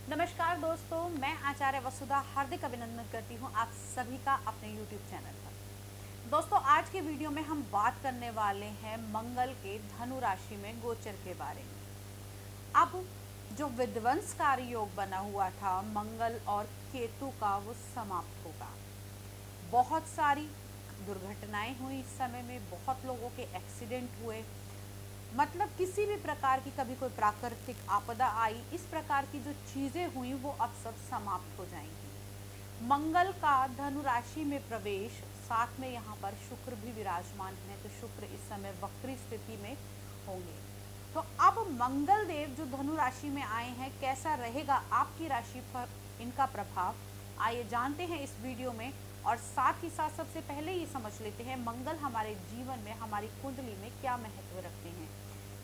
नमस्कार दोस्तों, मैं आचार्य वसुधा हार्दिक अभिनंदन करती हूँ आप सभी का अपने YouTube चैनल पर। दोस्तों, आज के वीडियो में हम बात करने वाले हैं मंगल के धनु राशि में गोचर के बारे में। अब जो विध्वंसकारी योग बना हुआ था मंगल और केतु का, वो समाप्त होगा। बहुत सारी दुर्घटनाएं हुई इस समय में, बहुत लोगों के एक्सीडेंट हुए, मतलब किसी भी प्रकार की कभी कोई प्राकृतिक आपदा आई, इस प्रकार की जो चीजें हुई वो अब सब समाप्त हो जाएंगी। मंगल का धनु राशि में प्रवेश, साथ में यहाँ पर शुक्र भी विराजमान है, तो शुक्र इस समय वक्री स्थिति में होंगे। तो अब मंगल देव जो धनु राशि में आए हैं, कैसा रहेगा आपकी राशि पर इनका प्रभाव, आइए जानते हैं इस वीडियो में। और साथ ही साथ सबसे पहले ये समझ लेते हैं मंगल हमारे जीवन में, हमारी कुंडली में क्या महत्व रखते हैं।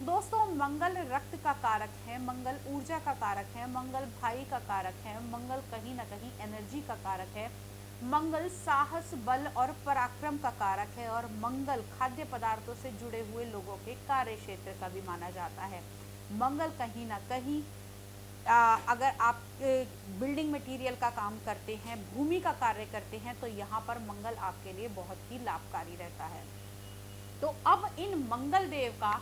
दोस्तों, मंगल रक्त का कारक है, मंगल ऊर्जा का कारक है, मंगल भाई का कारक है, मंगल कहीं ना कहीं एनर्जी का कारक है, मंगल साहस, बल और पराक्रम का कारक है, और मंगल खाद्य पदार्थों से जुड़े हुए लोगों के कार्य क्षेत्र का भी माना जाता है। मंगल कहीं ना कहीं अगर आप बिल्डिंग मटेरियल का काम करते हैं, भूमि का कार्य करते हैं, तो यहाँ पर मंगल आपके लिए बहुत ही लाभकारी रहता है। तो अब इन मंगल देव का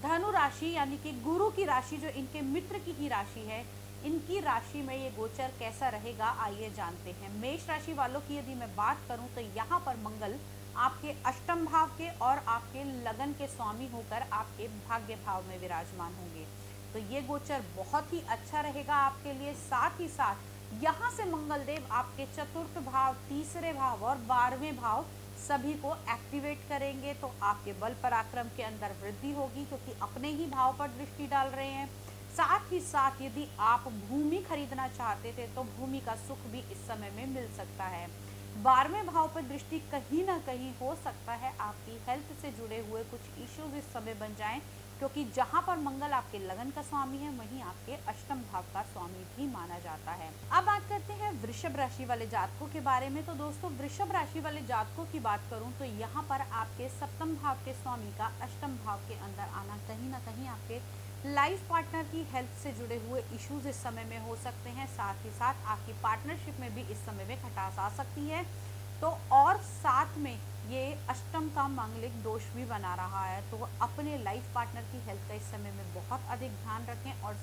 धनु राशि यानी कि गुरु की राशि, जो इनके मित्र की ही राशि है, इनकी राशि में ये गोचर कैसा रहेगा, आइए जानते हैं। मेष राशि वालों की यदि मैं बात करूं तो यहाँ पर मंगल आपके अष्टम भाव के और आपके लगन के स्वामी होकर आपके भाग्य भाव में विराजमान होंगे। तो ये गोचर बहुत ही अच्छा रहेगा आपके लिए। साथ ही साथ यहाँ से मंगल देव आपके चतुर्थ भाव, तीसरे भाव और 12वें भाव सभी को एक्टिवेट करेंगे, तो आपके बल पराक्रम के अंदर वृद्धि होगी, क्योंकि अपने ही भाव पर दृष्टि डाल रहे हैं। साथ ही साथ यदि आप भूमि खरीदना चाहते थे तो भूमि का सुख भी इस समय में मिल सकता है। 12वें भाव पर दृष्टि कहीं ना कहीं हो सकता है आपकी हेल्थ से जुड़े हुए कुछ इश्यूज इस समय बन जाएं, क्योंकि जहां पर मंगल आपके लगन का स्वामी है, वहीं आपके अष्टम भाव का स्वामी भी माना जाता है। अब बात करते हैं वृषभ राशि वाले जातकों के बारे में। तो दोस्तों, वृषभ राशि वाले जातकों की बात करूं तो यहाँ पर आपके सप्तम भाव के स्वामी का अष्टम भाव के अंदर आना कहीं ना कहीं आपके लाइफ पार्टनर की हेल्थ से जुड़े हुए इश्यूज इस समय में हो सकते हैं। साथ ही साथ आपकी पार्टनरशिप में भी इस समय में खटास आ सकती है। तो और साथ में ये अष्टम का मांगलिक दोष भी बना रहा है, तो अपने लाइफ पार्टनर की हेल्थ का इस समय में बहुत अधिक ध्यान रखें। और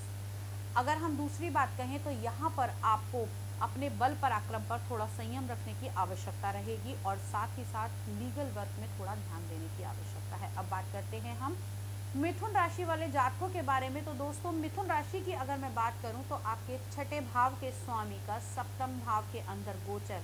अगर हम दूसरी बात कहें तो यहाँ पर आपको अपने बल पराक्रम पर थोड़ा संयम रखने की आवश्यकता रहेगी, और साथ ही साथ लीगल वर्क में थोड़ा ध्यान देने की आवश्यकता है। अब बात करते हैं हम मिथुन राशि वाले जातकों के बारे में। तो दोस्तों, मिथुन राशि की अगर मैं बात करूं तो आपके छठे भाव के स्वामी का सप्तम भाव के अंदर गोचर,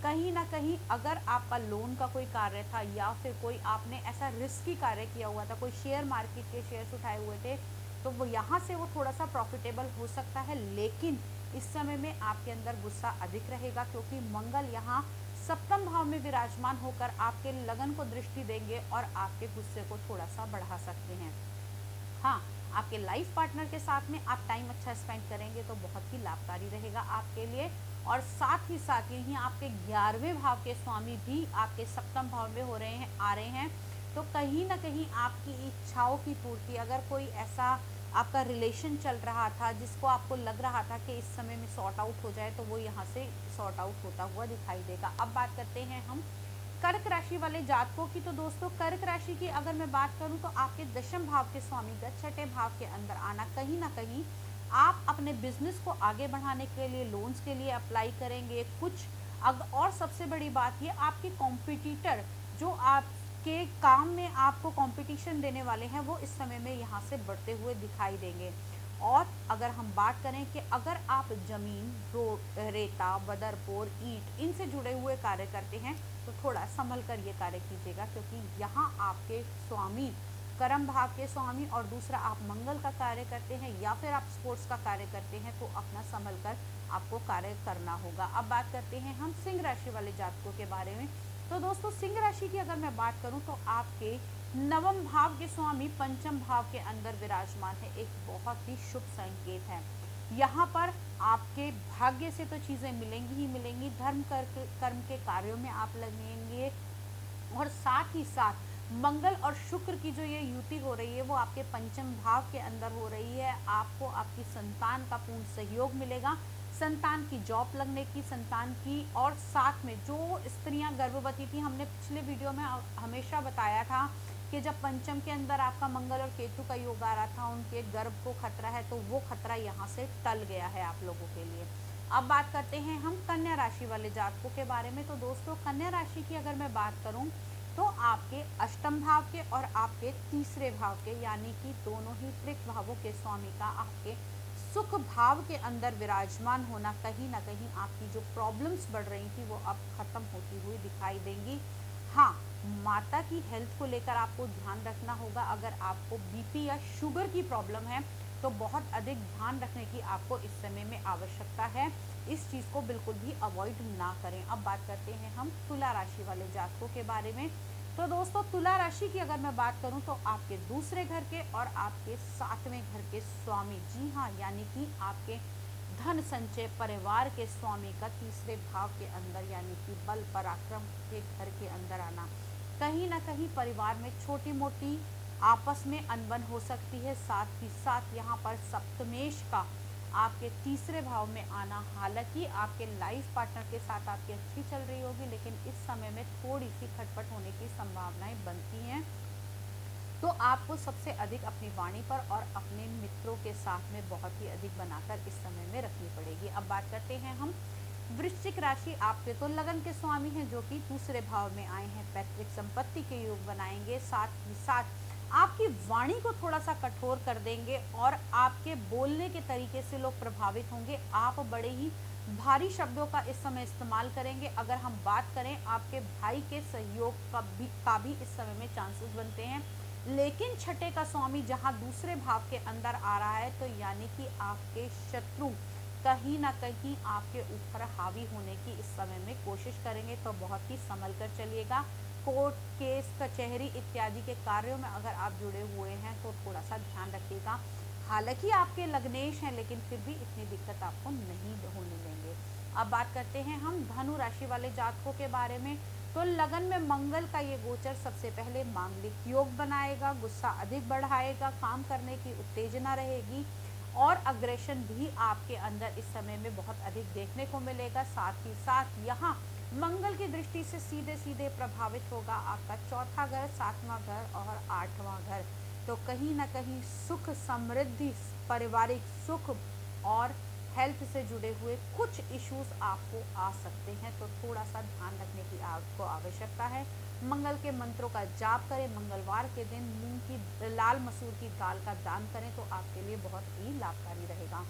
कहीं ना कहीं अगर आपका लोन का कोई कार्य था या फिर कोई आपने ऐसा रिस्की कार्य किया हुआ था, कोई शेयर मार्केट के शेयर्स उठाए हुए थे, तो वो यहाँ से वो थोड़ा सा प्रॉफिटेबल हो सकता है। लेकिन इस समय में आपके अंदर गुस्सा अधिक रहेगा, क्योंकि मंगल यहाँ सप्तम भाव में विराजमान होकर आपके लगन को दृष्टि देंगे और आपके गुस्से को थोड़ा सा बढ़ा सकते हैं। हाँ, आपके लाइफ पार्टनर के साथ में आप टाइम अच्छा स्पेंड करेंगे तो बहुत ही लाभकारी रहेगा आपके लिए। और साथ ही साथ यही आपके 11वें भाव के स्वामी भी आपके सप्तम भाव में आ रहे हैं, तो कहीं ना कहीं आपकी इच्छाओं की पूर्ति, अगर कोई ऐसा आपका रिलेशन चल रहा था जिसको आपको लग रहा था कि इस समय में सॉर्ट आउट हो जाए, तो वो यहाँ से सॉर्ट आउट होता हुआ दिखाई देगा। अब बात करते हैं हम कर्क राशि वाले जातकों की। तो दोस्तों, कर्क राशि की अगर मैं बात करूं तो आपके दशम भाव के स्वामी का छठे भाव के अंदर आना, कहीं ना कहीं आप अपने बिजनेस को आगे बढ़ाने के लिए लोन्स के लिए अप्लाई करेंगे कुछ। और सबसे बड़ी बात ये, आपके कॉम्पिटिटर जो आपके काम में आपको कंपटीशन देने वाले हैं, वो इस समय में यहाँ से बढ़ते हुए दिखाई देंगे। और अगर हम बात करें कि अगर आप जमीन, रोड, रेता, बदरपोर, ईंट, इनसे जुड़े हुए कार्य करते हैं तो थोड़ा संभल कर ये कार्य कीजिएगा, क्योंकि यहाँ आपके स्वामी कर्म भाव के स्वामी, और दूसरा आप मंगल का कार्य करते हैं या फिर आप स्पोर्ट्स का कार्य करते हैं, तो अपना संभल कर आपको कार्य करना होगा। अब बात करते हैं हम सिंह राशि वाले जातकों के बारे में। तो दोस्तों, सिंह राशि की अगर मैं बात करूं तो आपके नवम भाव के स्वामी पंचम भाव के अंदर विराजमान है, एक बहुत ही शुभ संकेत है। यहाँ पर आपके भाग्य से तो चीजें मिलेंगी ही मिलेंगी, धर्म कर्म के कार्यों में आप लगेंगे, और साथ ही साथ मंगल और शुक्र की जो ये युति हो रही है वो आपके पंचम भाव के अंदर हो रही है। आपको आपकी संतान का पूर्ण सहयोग मिलेगा, संतान की जॉब लगने की, संतान की, और साथ में जो स्त्रियां गर्भवती थी, हमने पिछले वीडियो में हमेशा बताया था कि जब पंचम के अंदर आपका मंगल और केतु का योग आ रहा था, उनके गर्भ को खतरा है, तो वो खतरा यहाँ से टल गया है आप लोगों के लिए। अब बात करते हैं हम कन्या राशि वाले जातकों के बारे में। तो दोस्तों, कन्या राशि की अगर मैं बात करूं तो आपके अष्टम भाव के और आपके तीसरे भाव के, यानी कि दोनों ही त्रिक भावों के स्वामी का आपके सुख भाव के अंदर विराजमान होना कहीं ना कहीं आपकी जो प्रॉब्लम्स बढ़ रही थी वो अब खत्म होती हुई दिखाई देंगी। हाँ, माता की हेल्थ को लेकर आपको ध्यान रखना होगा। अगर आपको बीपी या शुगर की प्रॉब्लम है तो बहुत अधिक ध्यान रखने की आपको इस समय में आवश्यकता है। इस चीज़ को बिल्कुल भी अवॉइड ना करें। अब बात करते हैं हम तुला राशि वाले जातकों के बारे में। तो दोस्तों, तुला राशि की अगर मैं बात करूं तो आपके दूसरे घर के और आपके सातवें घर के स्वामी, जी हाँ, यानी कि आपके धन संचय परिवार के स्वामी का तीसरे भाव के अंदर, यानी कि बल पराक्रम के घर के अंदर आना, कहीं ना कहीं परिवार में छोटी मोटी आपस में अनबन हो सकती है। साथ ही साथ यहाँ पर सप्तमेश का आपके तीसरे भाव में आना, हालांकि आपके लाइफ पार्टनर के साथ आपकी अच्छी चल रही होगी, लेकिन इस समय में थोड़ी सी खटपट होने की संभावनाएं बनती हैं। तो आपको सबसे अधिक अपनी वाणी पर और अपने मित्रों के साथ में बहुत ही अधिक बनाकर इस समय में रखनी पड़ेगी। अब बात करते हैं हम वृश्चिक राशि। आपके तो लगन के स्वामी हैं जो कि दूसरे भाव में आए हैं, पैतृक संपत्ति के योग बनाएंगे। साथ ही साथ आपकी वाणी को थोड़ा सा कठोर कर देंगे और आपके बोलने के तरीके से लोग प्रभावित होंगे। आप बड़े ही भारी शब्दों का इस समय इस्तेमाल करेंगे। अगर हम बात करें, आपके भाई के सहयोग का भी इस समय में चांसेस बनते हैं। लेकिन छठे का स्वामी जहां दूसरे भाव के अंदर आ रहा है, तो यानी कि आपके शत्रु कहीं ना कहीं आपके ऊपर हावी होने की इस समय में कोशिश करेंगे। तो बहुत ही संभल कर चलिएगा। कोर्ट केस कचहरी इत्यादि के कार्यों में अगर आप जुड़े हुए हैं तो थोड़ा सा ध्यान रखिएगा। हालांकि आपके लग्नेश हैं, लेकिन फिर भी इतनी दिक्कत आपको नहीं होने देंगे। अब बात करते हैं हम धनु राशि वाले जातकों के बारे में। तो लगन में मंगल का ये गोचर सबसे पहले मांगलिक योग बनाएगा, गुस्सा अधिक बढ़ाएगा, काम करने की उत्तेजना रहेगी और अग्रेशन भी आपके अंदर इस समय में बहुत अधिक देखने को मिलेगा। साथ ही साथ यहाँ मंगल की दृष्टि से सीधे सीधे प्रभावित होगा आपका चौथा घर, सातवां घर और आठवां घर। तो कहीं ना कहीं सुख समृद्धि, पारिवारिक सुख और हेल्थ से जुड़े हुए कुछ इश्यूज आपको आ सकते हैं। तो थोड़ा सा ध्यान रखने की आपको आवश्यकता है। मंगल के मंत्रों का जाप करें। मंगलवार के दिन मूंग की लाल मसूर की दाल का दान करें तो आपके लिए बहुत ही लाभकारी रहेगा।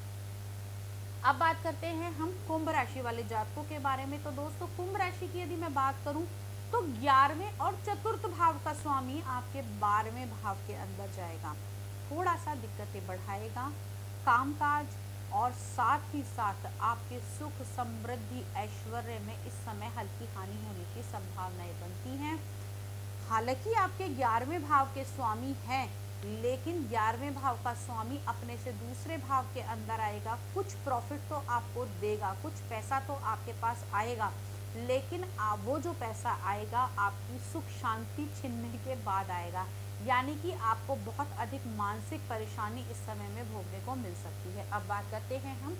अब बात करते हैं हम कुंभ राशि वाले जातकों के बारे में। तो दोस्तों, कुंभ राशि की यदि मैं बात करूं तो 11वें और चतुर्थ भाव का स्वामी आपके 12वें भाव के अंदर जाएगा, थोड़ा सा दिक्कतें बढ़ाएगा, कामकाज और साथ ही साथ आपके सुख समृद्धि ऐश्वर्य में इस समय हल्की हानि होने की संभावनाएं बनती हैं। हालांकि आपके 11वें भाव के स्वामी हैं, लेकिन 11वें भाव का स्वामी अपने से दूसरे भाव के अंदर आएगा। कुछ प्रॉफिट तो आपको देगा, कुछ पैसा तो आपके पास आएगा, लेकिन वो जो पैसा आएगा आपकी सुख शांति छीनने के बाद आएगा। यानी कि आपको बहुत अधिक मानसिक परेशानी इस समय में भोगने को मिल सकती है। अब बात करते हैं हम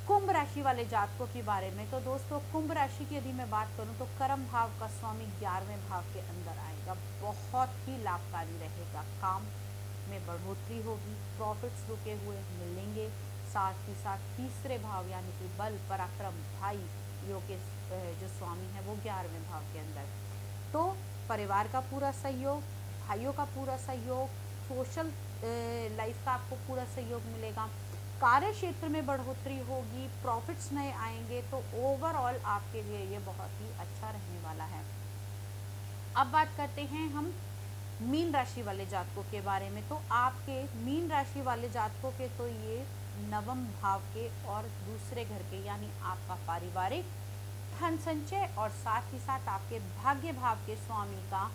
कुंभ राशि वाले जातकों के बारे में। तो दोस्तों, कुंभ राशि की यदि मैं बात करूं तो कर्म भाव का स्वामी 11वें भाव के अंदर आएगा, बहुत ही लाभकारी रहेगा। काम में बढ़ोतरी होगी, प्रॉफिट्स रुके हुए मिलेंगे। साथ ही साथ तीसरे भाव यानी कि बल पराक्रम भाई योग के जो स्वामी है वो 11वें भाव के अंदर। तो परिवार का पूरा सहयोग, भाइयों का पूरा सहयोग, सोशल लाइफ का आपको पूरा सहयोग मिलेगा, कार्य क्षेत्र में बढ़ोतरी होगी, प्रॉफिट्स नए आएंगे। तो ओवरऑल आपके लिए ये बहुत ही अच्छा रहने वाला है। अब बात करते हैं हम मीन राशि वाले जातकों के बारे में। तो आपके मीन राशि वाले जातकों के तो ये नवम भाव के और दूसरे घर के, यानी आपका पारिवारिक धन संचय और साथ ही साथ आपके भाग्य भाव के स्वामी का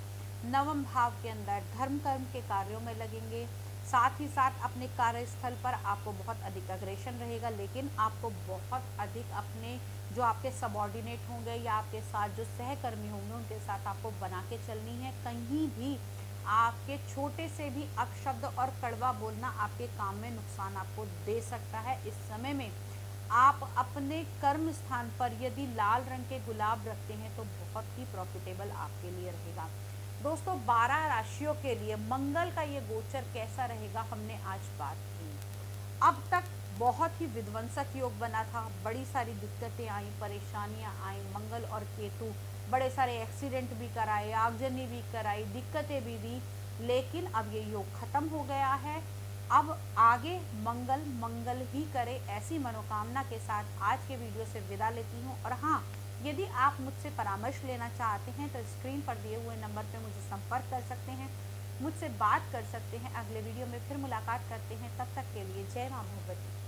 नवम भाव के अंदर धर्म कर्म के कार्यों में लगेंगे। साथ ही साथ अपने कार्यस्थल पर आपको बहुत अधिक अग्रेशन रहेगा, लेकिन आपको बहुत अधिक अपने जो आपके सबॉर्डिनेट होंगे या आपके साथ जो सहकर्मी होंगे उनके साथ आपको बना के चलनी है। कहीं भी आपके छोटे से भी अपशब्द और कड़वा बोलना आपके काम में नुकसान आपको दे सकता है। इस समय में आप अपने कर्म स्थान पर यदि लाल रंग के गुलाब रखते हैं तो बहुत ही प्रॉफिटेबल आपके लिए रहेगा। दोस्तों 12 राशियों के लिए मंगल का ये गोचर कैसा रहेगा हमने आज बात की। अब तक बहुत ही विध्वंसक योग बना था, बड़ी सारी दिक्कतें आई, परेशानियां आई, मंगल और केतु बड़े सारे एक्सीडेंट भी कराए, आगजनी भी कराई, दिक्कतें भी दी, लेकिन अब ये योग खत्म हो गया है। अब आगे मंगल मंगल ही करे, ऐसी मनोकामना के साथ आज के वीडियो से विदा लेती हूँ। और हाँ, यदि आप मुझसे परामर्श लेना चाहते हैं तो स्क्रीन पर दिए हुए नंबर पर मुझे संपर्क कर सकते हैं, मुझसे बात कर सकते हैं। अगले वीडियो में फिर मुलाकात करते हैं, तब तक के लिए जय मां भगवती।